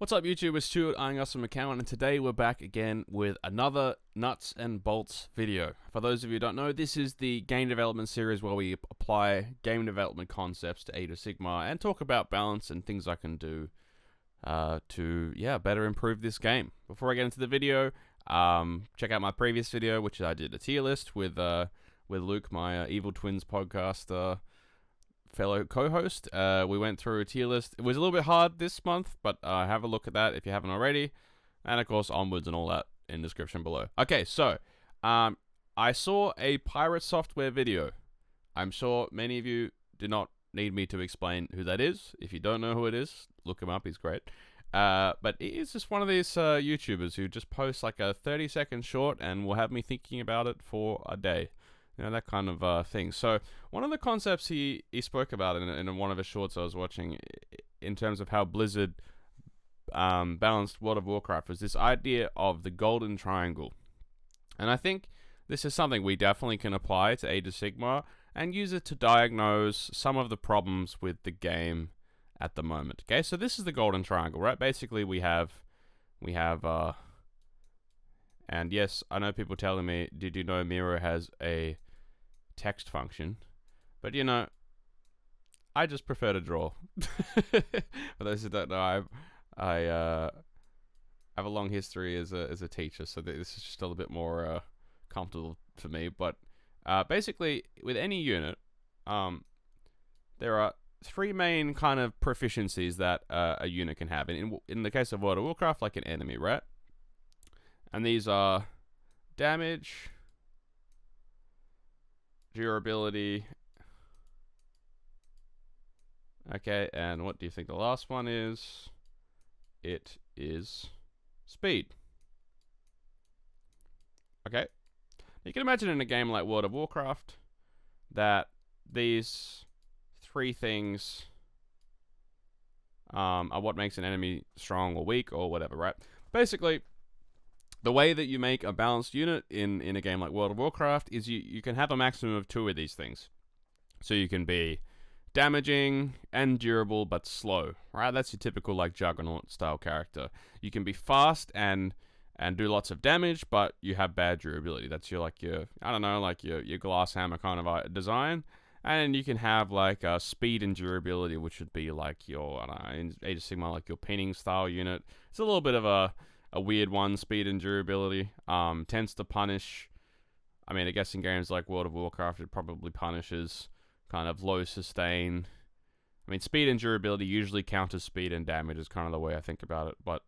What's up, YouTube? It's Stuart, eyeing us from McCowan, and today we're back again with another nuts and bolts video. For those of you who don't know, this is the game development series where we apply game development concepts to Age of Sigmar and talk about balance and things I can do to better improve this game. Before I get into the video, check out my previous video, which I did a tier list with Luke, my Evil Twins podcast fellow co-host. We went through a tier list. It was a little bit hard this month, but have a look at that if you haven't already. And of course, onwards and all that in the description below. Okay, so I saw a Pirate Software video. I'm sure many of you do not need me to explain who that is. If you don't know who it is, look him up. He's great. But he's just one of these YouTubers who just posts like a 30-second short and will have me thinking about it for a day. You know, that kind of thing. So one of the concepts he spoke about in one of his shorts I was watching in terms of how Blizzard balanced World of Warcraft was this idea of the golden triangle. And I think this is something we definitely can apply to Age of Sigmar and use it to diagnose some of the problems with the game at the moment. Okay, so this is the golden triangle, right? Basically we have and yes, I know people telling me, did you know Miro has a text function? But you know, I just prefer to draw. For those who don't know, I have a long history as a teacher, so this is just a little bit more comfortable for me. But basically, with any unit, there are three main kind of proficiencies that a unit can have. In the case of World of Warcraft, like an enemy, right? And these are damage, durability. Okay, and what do you think the last one is? It is speed. Okay. You can imagine in a game like World of Warcraft that these three things are what makes an enemy strong or weak or whatever, right? Basically, the way that you make a balanced unit in a game like World of Warcraft is you can have a maximum of two of these things. So you can be damaging and durable but slow, right? That's your typical like Juggernaut style character. You can be fast and do lots of damage, but you have bad durability. That's your glass hammer kind of design. And you can have like speed and durability, which would be like your, in Age of Sigmar, like your pinning style unit. It's a little bit of a weird one, speed and durability. Tends to punish. I mean, I guess in games like World of Warcraft, it probably punishes kind of low sustain. I mean, speed and durability usually counters speed and damage is kind of the way I think about it. But,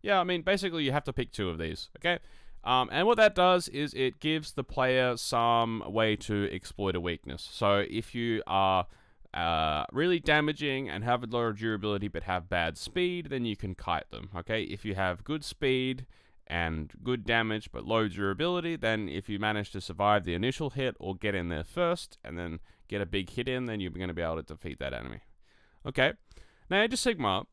yeah, I mean, basically you have to pick two of these, okay? And what that does is it gives the player some way to exploit a weakness. So if you are really damaging and have a lower durability but have bad speed, then you can kite them, okay? If you have good speed and good damage but low durability, then if you manage to survive the initial hit or get in there first and then get a big hit in, then you're going to be able to defeat that enemy. Okay, now Age of Sigmar,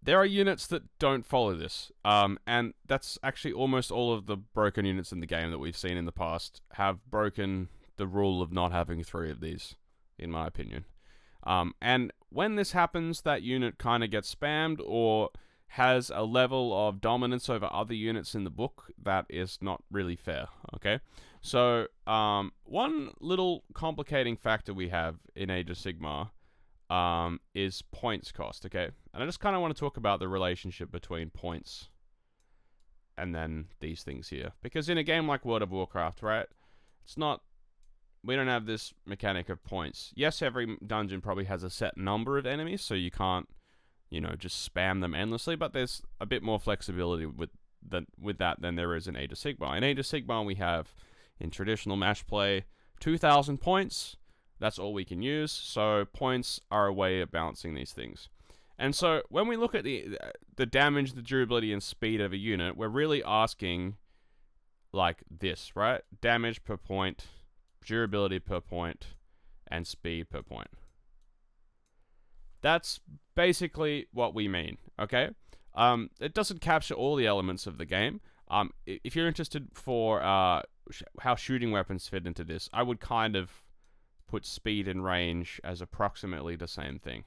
there are units that don't follow this, and that's actually almost all of the broken units in the game that we've seen in the past have broken the rule of not having three of these, in my opinion. And when this happens, that unit kind of gets spammed or has a level of dominance over other units in the book that is not really fair, okay? So, one little complicating factor we have in Age of Sigmar is points cost, okay? And I just kind of want to talk about the relationship between points and then these things here. Because in a game like World of Warcraft, right, we don't have this mechanic of points. Yes, every dungeon probably has a set number of enemies, so you can't, just spam them endlessly, but there's a bit more flexibility with that than there is in Age of Sigmar. In Age of Sigmar, we have, in traditional match play, 2,000 points. That's all we can use, so points are a way of balancing these things. And so when we look at the damage, the durability, and speed of a unit, we're really asking like this, right? Damage per point, durability per point, and speed per point. That's basically what we mean, okay? It doesn't capture all the elements of the game. If you're interested for how shooting weapons fit into this, I would kind of put speed and range as approximately the same thing.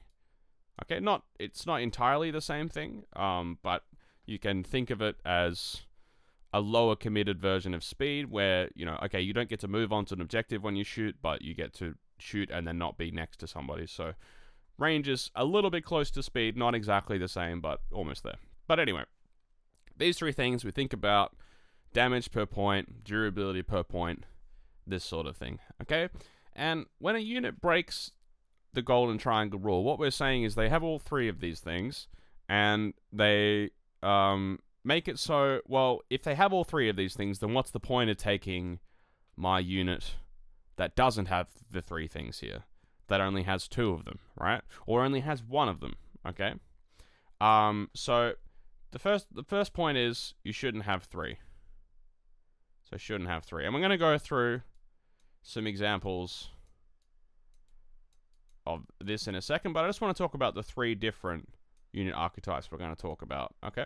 Okay, it's not entirely the same thing, but you can think of it as a lower committed version of speed where, okay, you don't get to move on to an objective when you shoot, but you get to shoot and then not be next to somebody. So range is a little bit close to speed, not exactly the same, but almost there. But anyway, these three things we think about: damage per point, durability per point, this sort of thing. Okay? And when a unit breaks the golden triangle rule, what we're saying is they have all three of these things, and they make it so, well, if they have all three of these things, then what's the point of taking my unit that doesn't have the three things here, that only has two of them, right? Or only has one of them, okay? So the first point is you shouldn't have three. So shouldn't have three. And we're going to go through some examples of this in a second, but I just want to talk about the three different unit archetypes we're going to talk about, okay?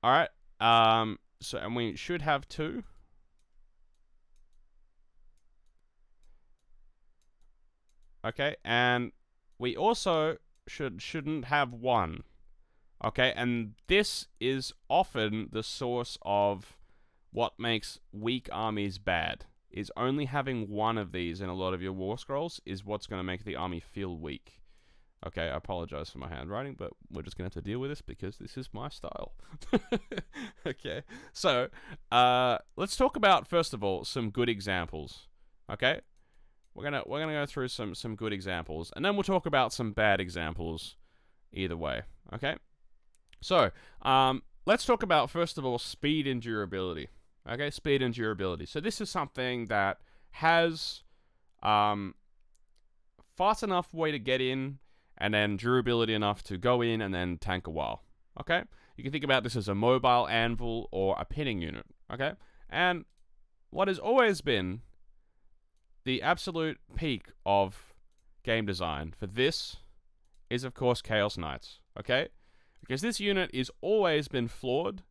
All right. And we should have two. Okay, and we also shouldn't have one. Okay, and this is often the source of what makes weak armies bad. Is only having one of these in a lot of your war scrolls is what's going to make the army feel weak. Okay, I apologize for my handwriting, but we're just going to have to deal with this because this is my style. Okay, so let's talk about, first of all, some good examples. Okay, we're gonna go through some good examples, and then we'll talk about some bad examples either way. Okay, so let's talk about, first of all, speed and durability. Okay, speed and durability. So this is something that has fast enough way to get in, and then durability enough to go in and then tank a while. Okay? You can think about this as a mobile anvil or a pinning unit. Okay? And what has always been the absolute peak of game design for this is, of course, Chaos Knights. Okay? Because this unit is always been flawed,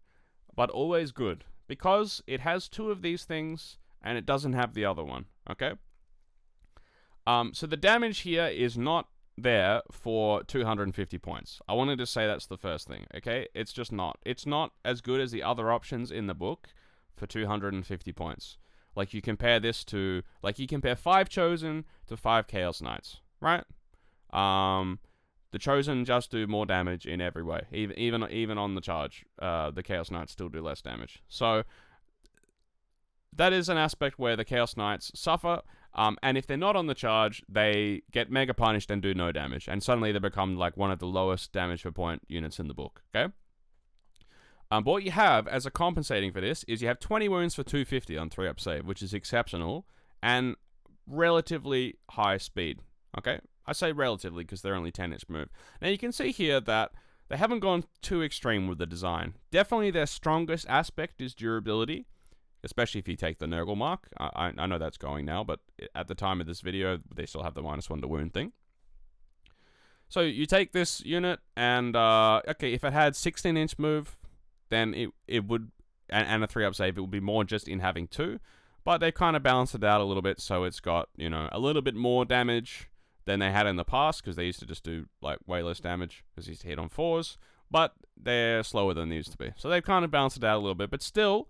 but always good. Because it has two of these things, and it doesn't have the other one. Okay? So the damage here is not there for 250 points. I wanted to say that's the first thing, okay? It's just not. It's not as good as the other options in the book for 250 points. Like, you compare this to, you compare 5 Chosen to 5 Chaos Knights, right? The Chosen just do more damage in every way. Even on the charge, the Chaos Knights still do less damage. So that is an aspect where the Chaos Knights suffer. And if they're not on the charge, they get mega punished and do no damage. And suddenly they become like one of the lowest damage per point units in the book. Okay? But what you have as a compensating for this is you have 20 wounds for 250 on 3-up save, which is exceptional, and relatively high speed. Okay? I say relatively because they're only 10-inch move. Now you can see here that they haven't gone too extreme with the design. Definitely their strongest aspect is durability, especially if you take the Nurgle mark. I know that's going now, but at the time of this video, they still have the -1 to wound thing. So you take this unit, and okay, if it had 16-inch move, then it would, and a 3-up save, it would be more just in having 2. But they kind of balanced it out a little bit, so it's got, a little bit more damage than they had in the past, because they used to just do way less damage, because they used to hit on 4s. But they're slower than they used to be. So they've kind of balanced it out a little bit, but still,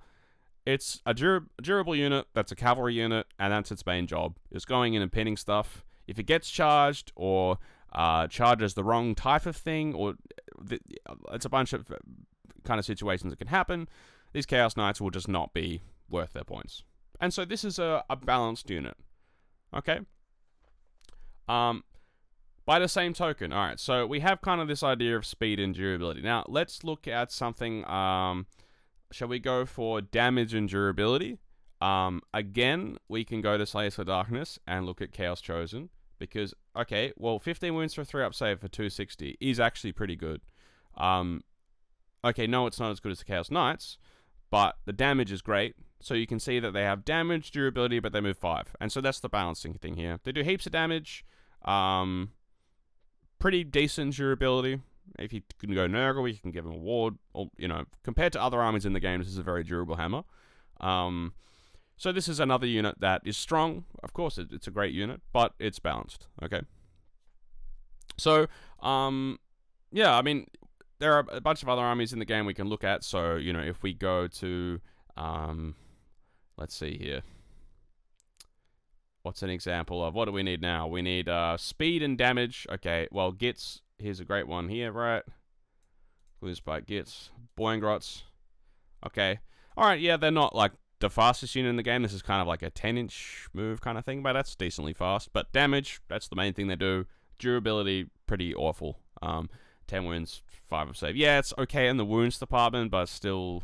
it's a durable unit that's a cavalry unit, and that's its main job, is going in and pinning stuff. If it gets charged, or charges the wrong type of thing, or it's a bunch of kind of situations that can happen, these Chaos Knights will just not be worth their points. And so this is a balanced unit. Okay? By the same token, alright, so we have kind of this idea of speed and durability. Now, let's look at something. Shall we go for damage and durability? Again, we can go to Slayers for Darkness and look at Chaos Chosen. Because, okay, well, 15 wounds for a 3-up save for 260 is actually pretty good. Okay, no, it's not as good as the Chaos Knights, but the damage is great. So you can see that they have damage, durability, but they move 5. And so that's the balancing thing here. They do heaps of damage. Pretty decent durability. If you can go Nurgle, you can give him a ward. Or, compared to other armies in the game, this is a very durable hammer. So this is another unit that is strong. Of course, it's a great unit, but it's balanced. Okay. So, yeah, I mean, there are a bunch of other armies in the game we can look at. So, if we go to, let's see here. What's an example of what do we need now? We need speed and damage. Okay, well, Gits, here's a great one here, right? Glue Spike Gits. Boingrots. Okay. Alright, yeah, they're not like the fastest unit in the game. This is kind of like a 10-inch move kind of thing, but that's decently fast. But damage, that's the main thing they do. Durability, pretty awful. 10 wounds, 5 of save. Yeah, it's okay in the wounds department, but still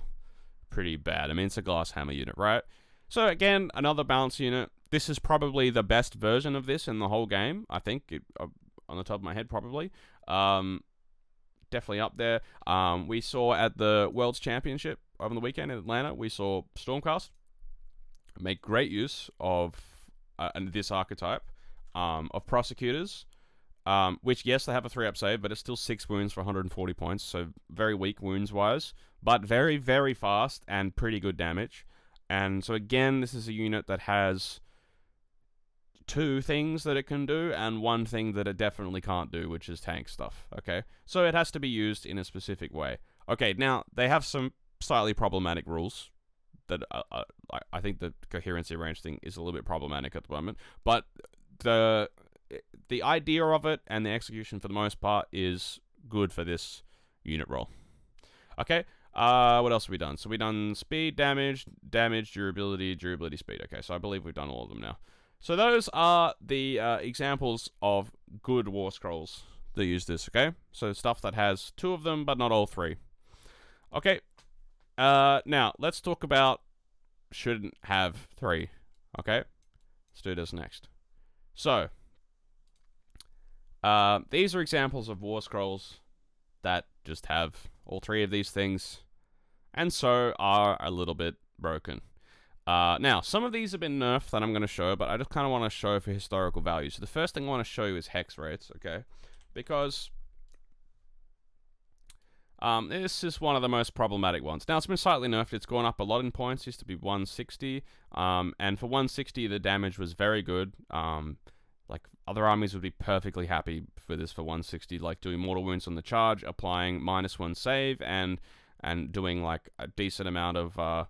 pretty bad. I mean, it's a glass hammer unit, right? So again, another balance unit. This is probably the best version of this in the whole game. I think, on the top of my head, probably. Definitely up there. We saw at the World's Championship over the weekend in Atlanta, we saw Stormcast make great use of this archetype of prosecutors, which, yes, they have a 3-up save, but it's still 6 wounds for 140 points, so very weak wounds-wise, but very, very fast and pretty good damage. And so, again, this is a unit that has 2 things that it can do and 1 thing that it definitely can't do, which is tank stuff, okay? So it has to be used in a specific way. Okay, now, they have some slightly problematic rules that I think the coherency range thing is a little bit problematic at the moment, but the idea of it and the execution for the most part is good for this unit roll. Okay, what else have we done? So we've done speed, damage, durability, speed. Okay, so I believe we've done all of them now. So those are the examples of good War Scrolls that use this, okay? So stuff that has 2 of them, but not all 3. Okay, now, let's talk about shouldn't have 3, okay? Let's do this next. So, these are examples of War Scrolls that just have all 3 of these things, and so are a little bit broken. Now, some of these have been nerfed that I'm going to show, but I just kind of want to show for historical value. So the first thing I want to show you is hex rates, okay? Because this is one of the most problematic ones. Now, it's been slightly nerfed. It's gone up a lot in points. It used to be 160. And for 160, the damage was very good. Like, other armies would be perfectly happy for this for 160, like doing mortal wounds on the charge, applying -1 save, and doing, like, a decent amount of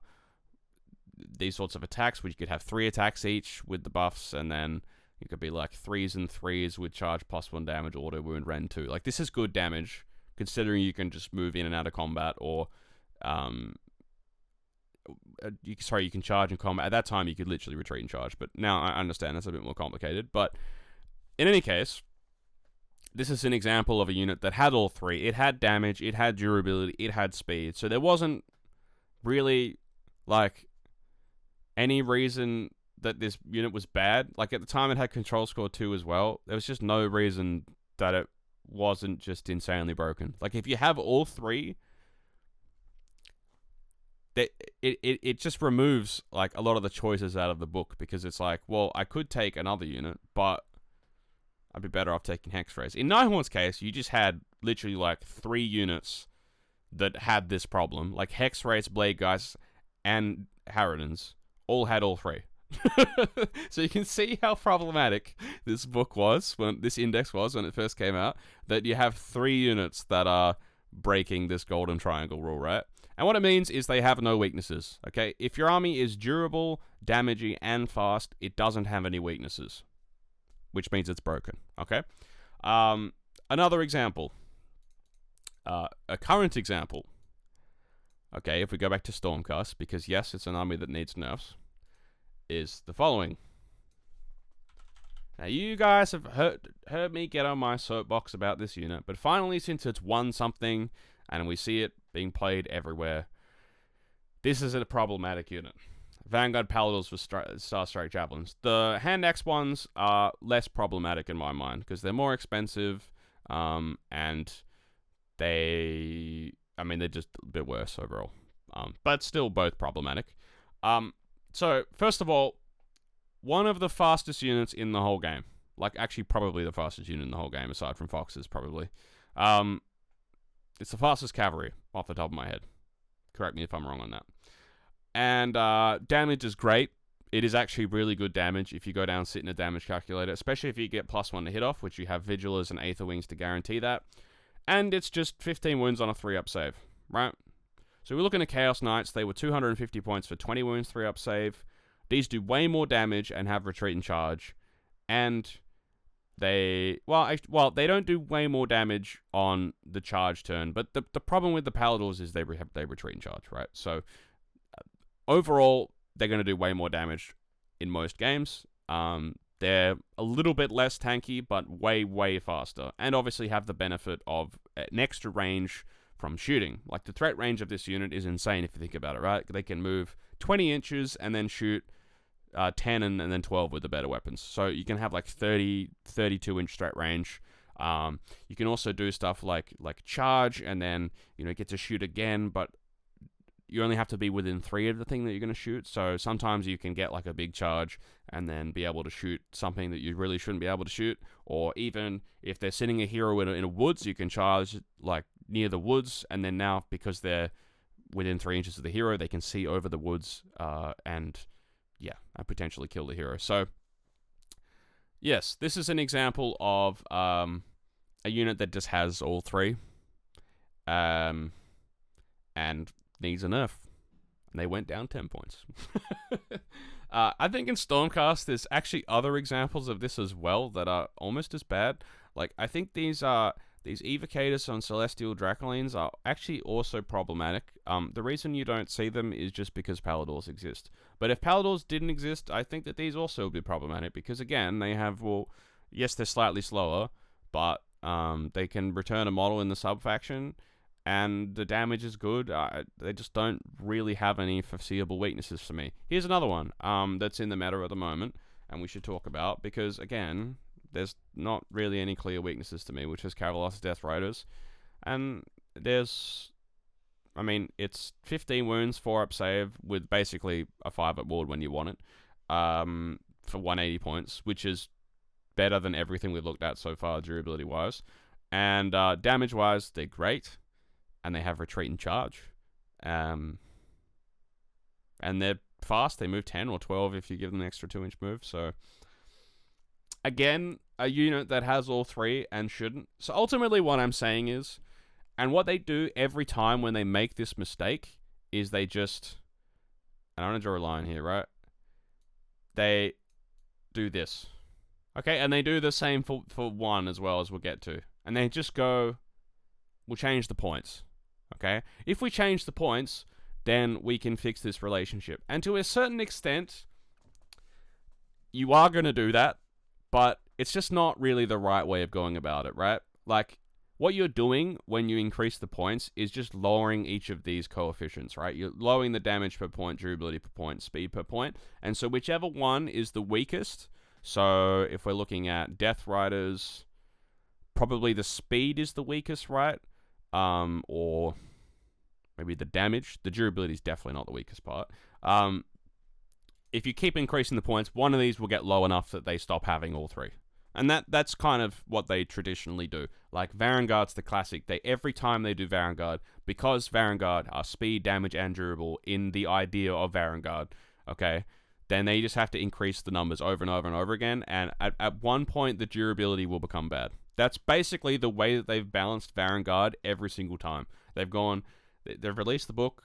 these sorts of attacks, where you could have 3 attacks each with the buffs, and then you could be, like, 3s and 3s with charge +1 damage, auto wound, rend 2. Like, this is good damage, considering you can just move in and out of combat, or you can charge in combat. At that time, you could literally retreat and charge, but now I understand that's a bit more complicated. But in any case, this is an example of a unit that had all 3. It had damage, it had durability, it had speed, so there wasn't really, like, any reason that this unit was bad. Like, at the time, it had control score 2 as well. There was just no reason that it wasn't just insanely broken. Like, if you have all 3, it just removes, like, a lot of the choices out of the book, because it's like, well, I could take another unit, but I'd be better off taking Hex Rays. In Nighthorn's case, you just had literally, like, 3 units that had this problem. Like, Hex Rays, Blade Guys, and Harridans all had all 3. So you can see how problematic this book was, this index was when it first came out, that you have 3 units that are breaking this golden triangle rule, right? And what it means is they have no weaknesses, okay? If your army is durable, damaging, and fast, it doesn't have any weaknesses, which means it's broken, okay? Another example, a current example, okay, if we go back to Stormcast, because yes, it's an army that needs nerfs, is the following. Now, you guys have heard me get on my soapbox about this unit, but finally, since it's won something, and we see it being played everywhere, this is a problematic unit. Vanguard Paladins with Star Strike Javelins. The Hand Axe ones are less problematic in my mind, because they're more expensive, and they're just a bit worse overall. But still both problematic. So, first of all, one of the fastest units in the whole game. Like, actually, probably the fastest unit in the whole game, aside from Foxes, probably. It's the fastest cavalry, off the top of my head. Correct me if I'm wrong on that. And damage is great. it is actually really good damage if you go down, sit in a damage calculator, especially if you get +1 to hit off, which you have Vigilers and Aether Wings to guarantee that. And it's just 15 wounds on a 3-up save, right? So we're looking at Chaos Knights. They were 250 points for 20 wounds, 3-up save. These do way more damage and have retreat and charge. And they don't do way more damage on the charge turn, but the problem with the Paladors is they retreat and charge, right? So overall, they're going to do way more damage in most games. They're a little bit less tanky, but way faster, and obviously have the benefit of an extra range from shooting. Like, the threat range of this unit is insane if you think about it, right? They can move 20 inches and then shoot 10 and then 12 with the better weapons. So you can have like 32-inch threat range. You can also do stuff like charge and then, get to shoot again, but you only have to be within 3 of the thing that you're going to shoot. So sometimes you can get like a big charge and then be able to shoot something that you really shouldn't be able to shoot. Or even if they're sitting a hero in a woods, you can charge like near the woods, and then now because they're within 3 inches of the hero, they can see over the woods and potentially kill the hero. So yes, this is an example of a unit that just has all 3 and needs a nerf. And they went down 10 points. I think in Stormcast, there's actually other examples of this as well that are almost as bad. Like, I think these Evocators on Celestial Dracolines are actually also problematic. The reason you don't see them is just because Paladors exist. But if Paladors didn't exist, I think that these also would be problematic, because again, they have, yes, they're slightly slower, but they can return a model in the sub-faction, and the damage is good. They just don't really have any foreseeable weaknesses for me. Here's another one that's in the meta at the moment, and we should talk about, because again, there's not really any clear weaknesses to me, which is Kavalos Death Riders. And it's 15 wounds, 4-up save, with basically a 5-up ward when you want it, for 180 points, which is better than everything we've looked at so far, durability-wise. And damage-wise, they're great, and they have retreat and charge. And they're fast. They move 10 or 12 if you give them an extra 2-inch move, so again, a unit that has all 3 and shouldn't. So ultimately what I'm saying is, and what they do every time when they make this mistake, is they just, and I'm going to draw a line here, right? They do this. Okay, and they do the same for 1 as well, as we'll get to. And they just go, we'll change the points. Okay? If we change the points, then we can fix this relationship. And to a certain extent, you are going to do that, but it's just not really the right way of going about it, right? Like, what you're doing when you increase the points is just lowering each of these coefficients, right? You're lowering the damage per point, durability per point, speed per point. And so whichever one is the weakest, so if we're looking at Death Riders, probably the speed is the weakest, right? Or maybe the damage. The durability is definitely not the weakest part. If you keep increasing the points, one of these will get low enough that they stop having all 3. And that's kind of what they traditionally do. Like, Varangard's the classic. Every time they do Varangard, because Varangard are speed, damage, and durable in the idea of Varangard, okay, then they just have to increase the numbers over and over and over again, and at one point, the durability will become bad. That's basically the way that they've balanced Varangard every single time. They've released the book,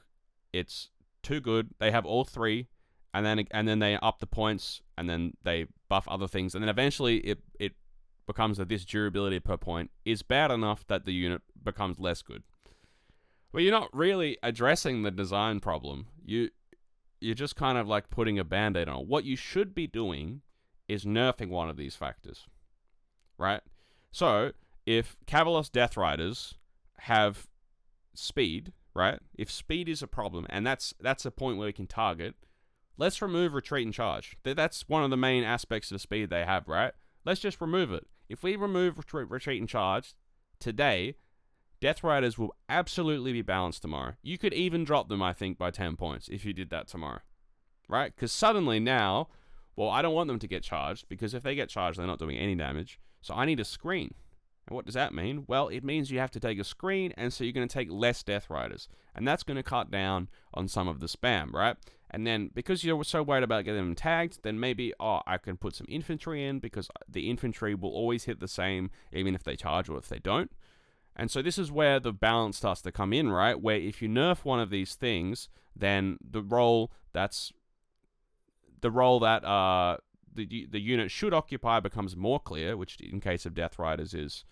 it's too good, they have all 3, and then they up the points, and then they buff other things, and then eventually it becomes that this durability per point is bad enough that the unit becomes less good. But you're not really addressing the design problem. You're just kind of like putting a band-aid on it. What you should be doing is nerfing one of these factors, right? So, if Kavalos Death Riders have speed, right? If speed is a problem, and that's a point where we can target, let's remove retreat and charge. That's one of the main aspects of speed they have, right? Let's just remove it. If we remove retreat and charge today, Death Riders will absolutely be balanced tomorrow. You could even drop them, I think, by 10 points if you did that tomorrow, right? Because suddenly now, I don't want them to get charged, because if they get charged, they're not doing any damage. So I need a screen, And what does that mean? Well, it means you have to take a screen, and so you're going to take less Death Riders. And that's going to cut down on some of the spam, right? And then, because you're so worried about getting them tagged, then maybe, I can put some infantry in, because the infantry will always hit the same, even if they charge or if they don't. And so this is where the balance starts to come in, right? Where if you nerf one of these things, then the role that the unit should occupy becomes more clear, which in case of Death Riders is,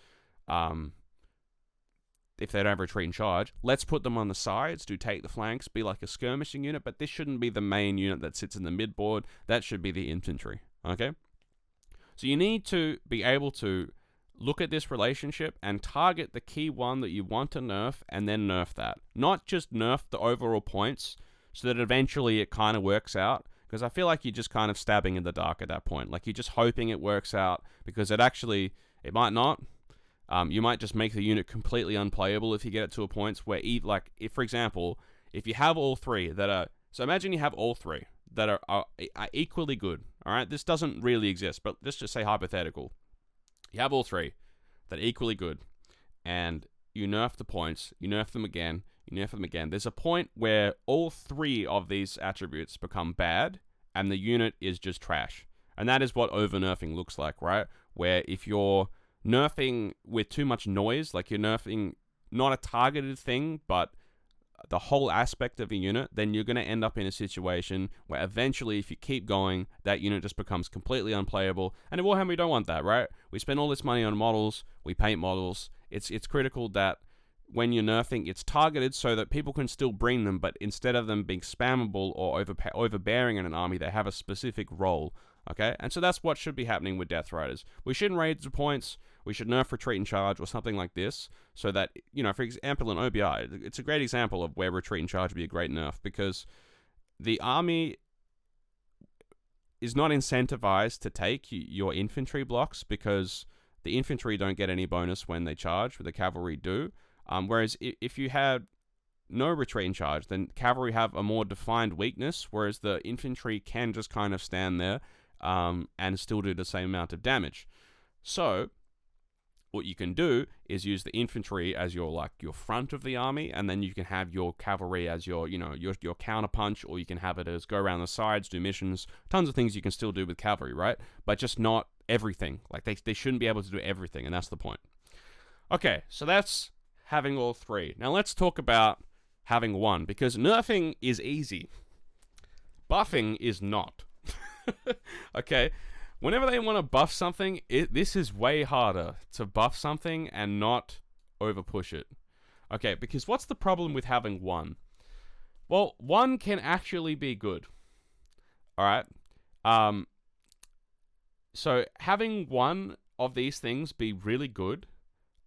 if they don't have retreat and charge, let's put them on the sides to take the flanks, be like a skirmishing unit, but this shouldn't be the main unit that sits in the midboard. That should be the infantry, okay? So you need to be able to look at this relationship and target the key one that you want to nerf, and then nerf that. Not just nerf the overall points so that eventually it kind of works out, because I feel like you're just kind of stabbing in the dark at that point. Like, you're just hoping it works out, because it might not. You might just make the unit completely unplayable if you get it to a point where, if, for example, if you have all three that are... So imagine you have all three that are equally good, all right? This doesn't really exist, but let's just say hypothetical. You have all three that are equally good, and you nerf the points, you nerf them again, you nerf them again. There's a point where all three of these attributes become bad, and the unit is just trash. And that is what over-nerfing looks like, right? Where if you're nerfing with too much noise, like you're nerfing not a targeted thing, but the whole aspect of a unit, then you're going to end up in a situation where eventually, if you keep going, that unit just becomes completely unplayable. And in Warhammer, we don't want that, right? We spend all this money on models, we paint models. It's critical that when you're nerfing, it's targeted so that people can still bring them, but instead of them being spammable or overbearing in an army, they have a specific role, okay? And so that's what should be happening with Death Riders. We shouldn't raise the points. We should nerf retreat and charge or something like this, so that, for example, in OBI, it's a great example of where retreat and charge would be a great nerf, because the army is not incentivized to take your infantry blocks, because the infantry don't get any bonus when they charge, but the cavalry do. Whereas if you had no retreat and charge, then cavalry have a more defined weakness, whereas the infantry can just kind of stand there and still do the same amount of damage. So what you can do is use the infantry as your front of the army, and then you can have your cavalry as your counterpunch, or you can have it as go around the sides, do missions, tons of things you can still do with cavalry, right? But just not everything. Like, they shouldn't be able to do everything, and that's the point. Okay, so that's having all three. Now let's talk about having one, because nerfing is easy. Buffing is not. Okay? Whenever they want to buff something, this is way harder to buff something and not overpush it. Okay, because what's the problem with having one? Well, one can actually be good. Alright? So having one of these things be really good,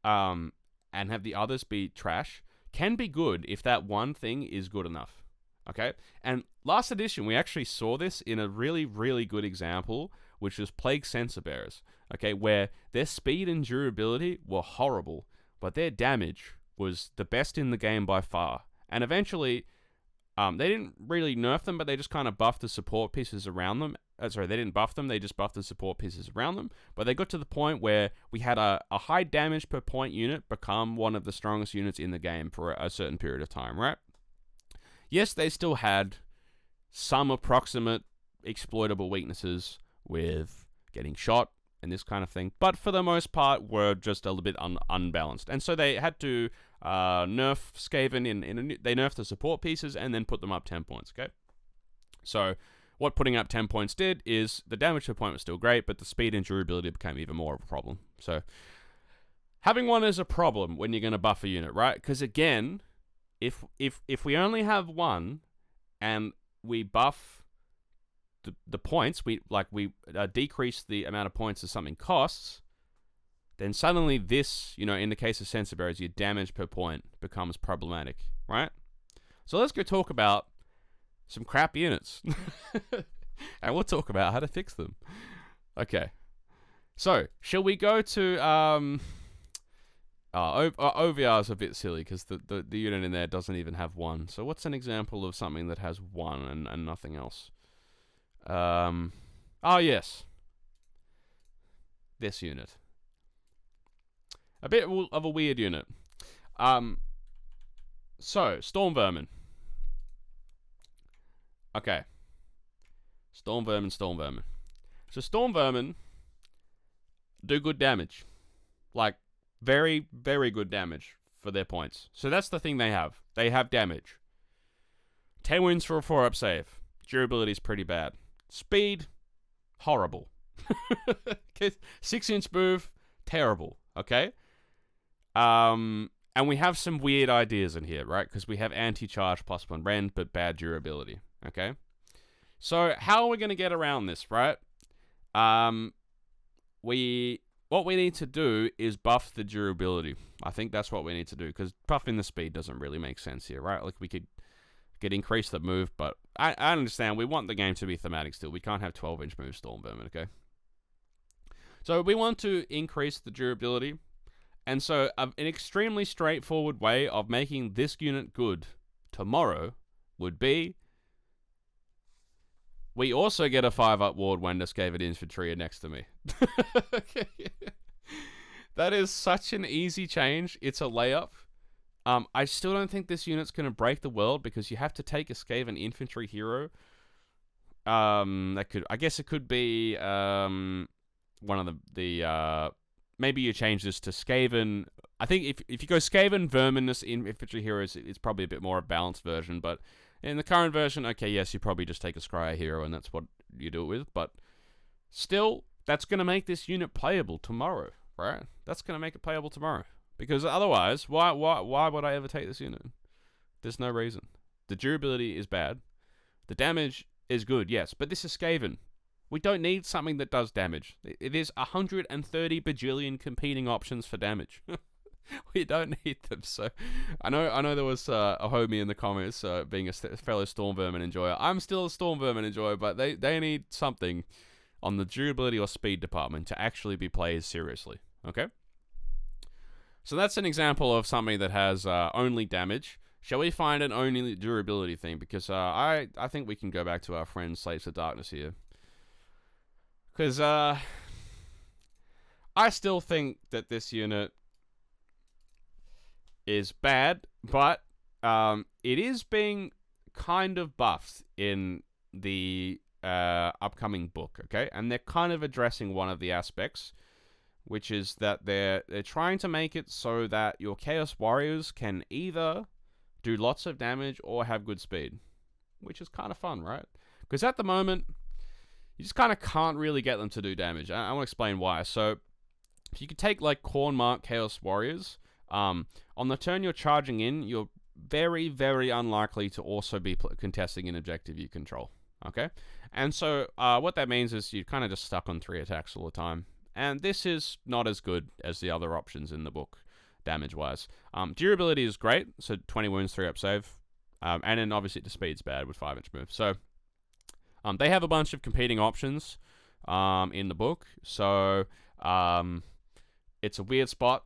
and have the others be trash, can be good if that one thing is good enough. Okay? And last edition, we actually saw this in a really, really good example, which was Plague Sensor Bearers, okay, where their speed and durability were horrible, but their damage was the best in the game by far. And eventually, they didn't really nerf them, but they just kind of buffed the support pieces around them. They didn't buff them, they just buffed the support pieces around them. But they got to the point where we had a high damage per point unit become one of the strongest units in the game for a certain period of time, right? Yes, they still had some approximate exploitable weaknesses with getting shot and this kind of thing, but for the most part were just a little bit unbalanced. And so they had to nerf Skaven they nerfed the support pieces and then put them up 10 points, okay? So what putting up 10 points did is the damage per point was still great, but the speed and durability became even more of a problem. So having one is a problem when you're going to buff a unit, right? Because again, if we only have one and we buff the points, we decrease the amount of points that something costs, then suddenly this, in the case of Sensor Bearers, your damage per point becomes problematic, right? So let's go talk about some crap units. And we'll talk about how to fix them. Okay. So, shall we go to... OVR is a bit silly because the unit in there doesn't even have one. So what's an example of something that has one and nothing else? Yes. This unit. A bit of a weird unit. So, Storm Vermin. Okay. Storm Vermin. So, Storm Vermin do good damage. Like, very, very good damage for their points. So, that's the thing they have. They have damage. 10 wounds for a 4-up save. Durability is pretty bad. Speed, horrible. 6-inch move, terrible. Okay? And we have some weird ideas in here, right? Because we have anti-charge +1 rend, but bad durability. Okay? So, how are we going to get around this, right? What we need to do is buff the durability. I think that's what we need to do, because buffing the speed doesn't really make sense here, right? Like, we could increase the move, but I understand we want the game to be thematic still. We can't have 12-inch move Storm Vermin, okay? So we want to increase the durability, and so an extremely straightforward way of making this unit good tomorrow would be we also get a 5-up ward when Escavid Infantry are next to me. That is such an easy change. It's a layup. I still don't think this unit's going to break the world, because you have to take a Skaven infantry hero. I guess it could be one of the maybe you change this to Skaven. I think if you go Skaven Verminous infantry heroes, it's probably a bit more a balanced version. But in the current version, okay, yes, you probably just take a Scryer hero and that's what you do it with. But still, that's going to make this unit playable tomorrow, right? That's going to make it playable tomorrow. Because otherwise, why would I ever take this unit? There's no reason. The durability is bad. The damage is good, yes. But this is Skaven. We don't need something that does damage. There's 130 bajillion competing options for damage. We don't need them. So I know there was a homie in the comments being a fellow Storm Vermin enjoyer. I'm still a Storm Vermin enjoyer, but they need something on the durability or speed department to actually be played seriously. Okay? So that's an example of something that has only damage. Shall we find an only durability thing? Because I think we can go back to our friend Slaves of Darkness here. Because I still think that this unit is bad, but it is being kind of buffed in the upcoming book, okay? And they're kind of addressing one of the aspects, which is that they're trying to make it so that your Chaos Warriors can either do lots of damage or have good speed, which is kind of fun, right? Because at the moment, you just kind of can't really get them to do damage. I want to explain why. So, if you could take like Cornmark Chaos Warriors, on the turn you're charging in, you're very, very unlikely to also be contesting an objective you control, okay? And so, what that means is you're kind of just stuck on 3 attacks all the time. And this is not as good as the other options in the book, damage-wise. Durability is great, so 20 wounds, 3-up save. And then obviously the speed's bad with 5-inch move. So they have a bunch of competing options in the book. So it's a weird spot,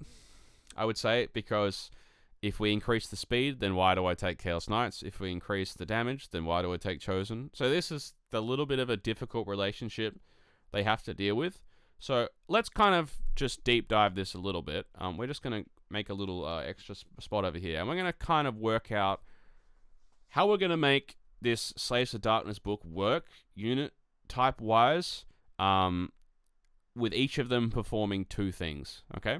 I would say, because if we increase the speed, then why do I take Chaos Knights? If we increase the damage, then why do I take Chosen? So this is the little bit of a difficult relationship they have to deal with. So let's kind of just deep dive this a little bit. We're just going to make a little extra spot over here. And we're going to kind of work out how we're going to make this Slaves of Darkness book work, unit type wise, with each of them performing 2 things. Okay?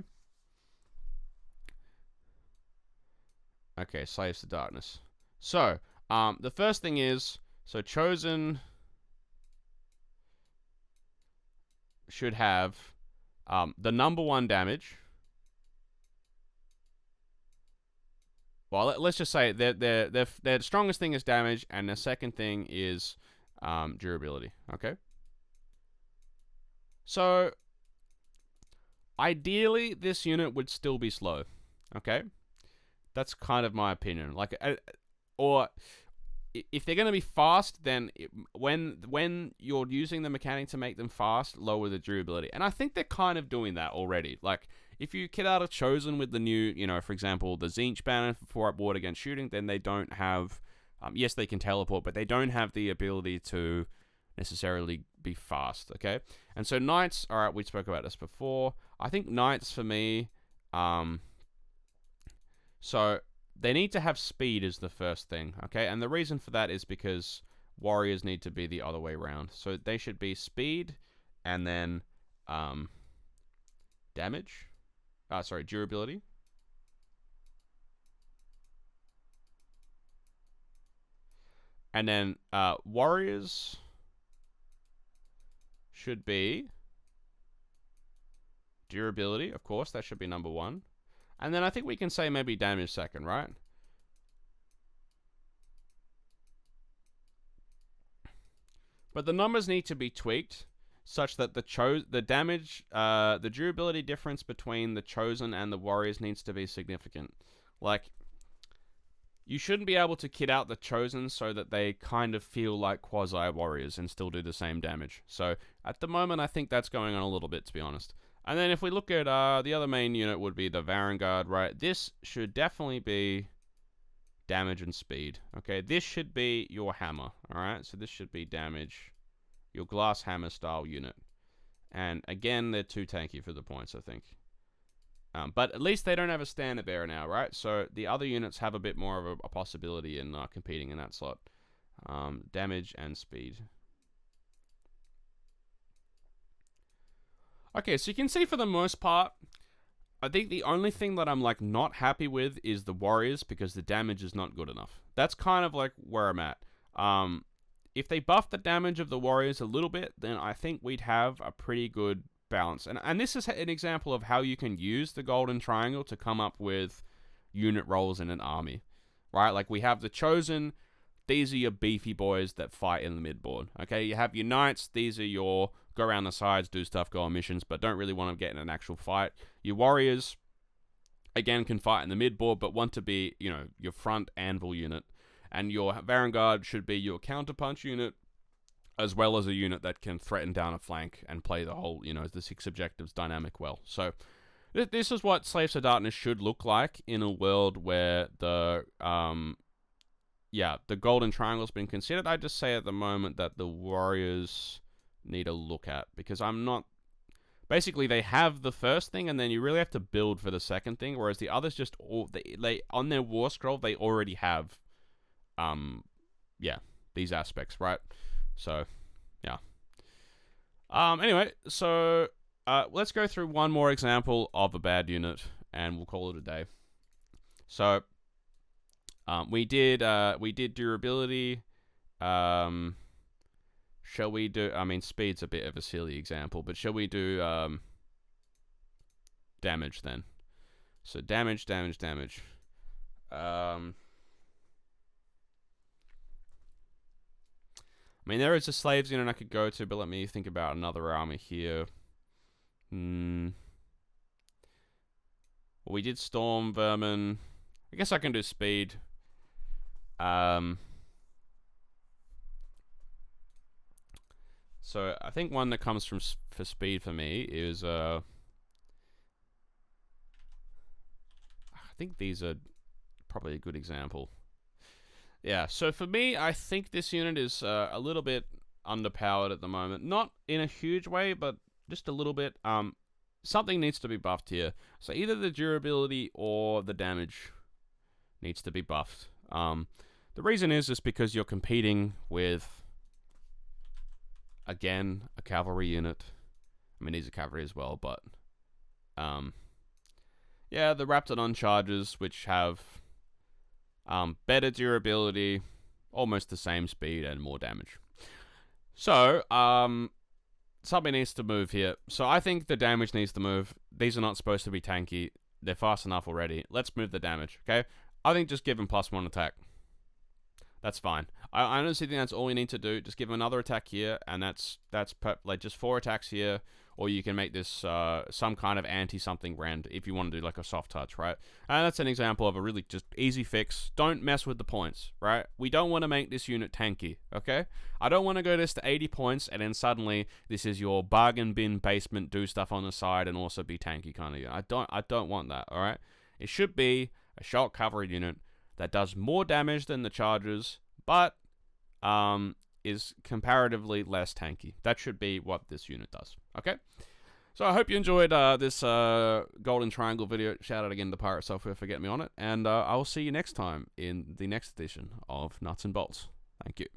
Okay, Slaves of Darkness. So, the first thing is, so Chosen should have the number 1 damage. Well, let's just say their strongest thing is damage, and the second thing is durability. Okay. So ideally, this unit would still be slow. Okay, that's kind of my opinion. Like, or if they're going to be fast, then when you're using the mechanic to make them fast, lower the durability. And I think they're kind of doing that already. Like, if you kit out a Chosen with the new, for example, the Tzeentch banner for 4-up ward against shooting, then they don't have, yes, they can teleport, but they don't have the ability to necessarily be fast, okay? And so Knights, alright, we spoke about this before. I think Knights, for me, Um, so they need to have speed is the first thing, okay? And the reason for that is because warriors need to be the other way around. So they should be speed and then damage. Durability. And then warriors should be durability, of course. That should be number 1. And then I think we can say maybe damage second, right? But the numbers need to be tweaked such that the damage, the durability difference between the chosen and the warriors needs to be significant. Like, you shouldn't be able to kit out the chosen so that they kind of feel like quasi warriors and still do the same damage. So at the moment, I think that's going on a little bit, to be honest. And then if we look at the other main unit would be the Vanguard, right? This should definitely be damage and speed. Okay, this should be your hammer. All right, so this should be damage, your glass hammer style unit. And again, they're too tanky for the points, I think. But at least they don't have a standard bearer now, right? So the other units have a bit more of a possibility in competing in that slot. Damage and speed. Okay, so you can see for the most part, I think the only thing that I'm like not happy with is the warriors because the damage is not good enough. That's kind of like where I'm at. If they buff the damage of the warriors a little bit, then I think we'd have a pretty good balance. And this is an example of how you can use the golden triangle to come up with unit roles in an army, right? Like we have the chosen. These are your beefy boys that fight in the midboard. Okay, you have your knights. These are your go around the sides, do stuff, go on missions, but don't really want to get in an actual fight. Your warriors, again, can fight in the midboard, but want to be, your front anvil unit. And your Vanguard should be your counterpunch unit, as well as a unit that can threaten down a flank and play the whole, the 6 objectives dynamic well. So this is what Slaves to Darkness should look like in a world where the golden triangle's been considered. I just say at the moment that the warriors need a look at, because I'm not... Basically, they have the first thing, and then you really have to build for the second thing, whereas the others just... They on their war scroll, they already have... these aspects, right? So, yeah. Anyway, so let's go through one more example of a bad unit, and we'll call it a day. So, we did durability. Shall we do... I mean, speed's a bit of a silly example, but shall we do damage then? So, damage. I mean, there is a slaves unit I could go to, but let me think about another army here. Well, we did Storm Vermin. I guess I can do speed. So I think one that comes for speed for me is I think these are probably a good example. Yeah, so for me, I think this unit is a little bit underpowered at the moment. Not in a huge way, but just a little bit. Something needs to be buffed here. So either the durability or the damage needs to be buffed. The reason is just because you're competing with, again, a cavalry unit. I mean, these are cavalry as well, but yeah, the Raptidon charges, which have better durability, almost the same speed, and more damage. So, something needs to move here. So I think the damage needs to move. These are not supposed to be tanky. They're fast enough already. Let's move the damage, okay? I think just give them +1 attack. That's fine. I honestly think that's all you need to do. Just give them another attack here, and that's like just 4 attacks here. Or you can make this some kind of anti-something rend if you want to do like a soft touch, right? And that's an example of a really just easy fix. Don't mess with the points, right? We don't want to make this unit tanky, okay? I don't want to go this to 80 points and then suddenly this is your bargain bin basement, do stuff on the side and also be tanky kind of unit. I don't want that, all right? It should be a shock cavalry unit that does more damage than the chargers, but is comparatively less tanky. That should be what this unit does. Okay? So I hope you enjoyed this Golden Triangle video. Shout out again to Pirate Software for getting me on it. And I will see you next time in the next edition of Nuts and Bolts. Thank you.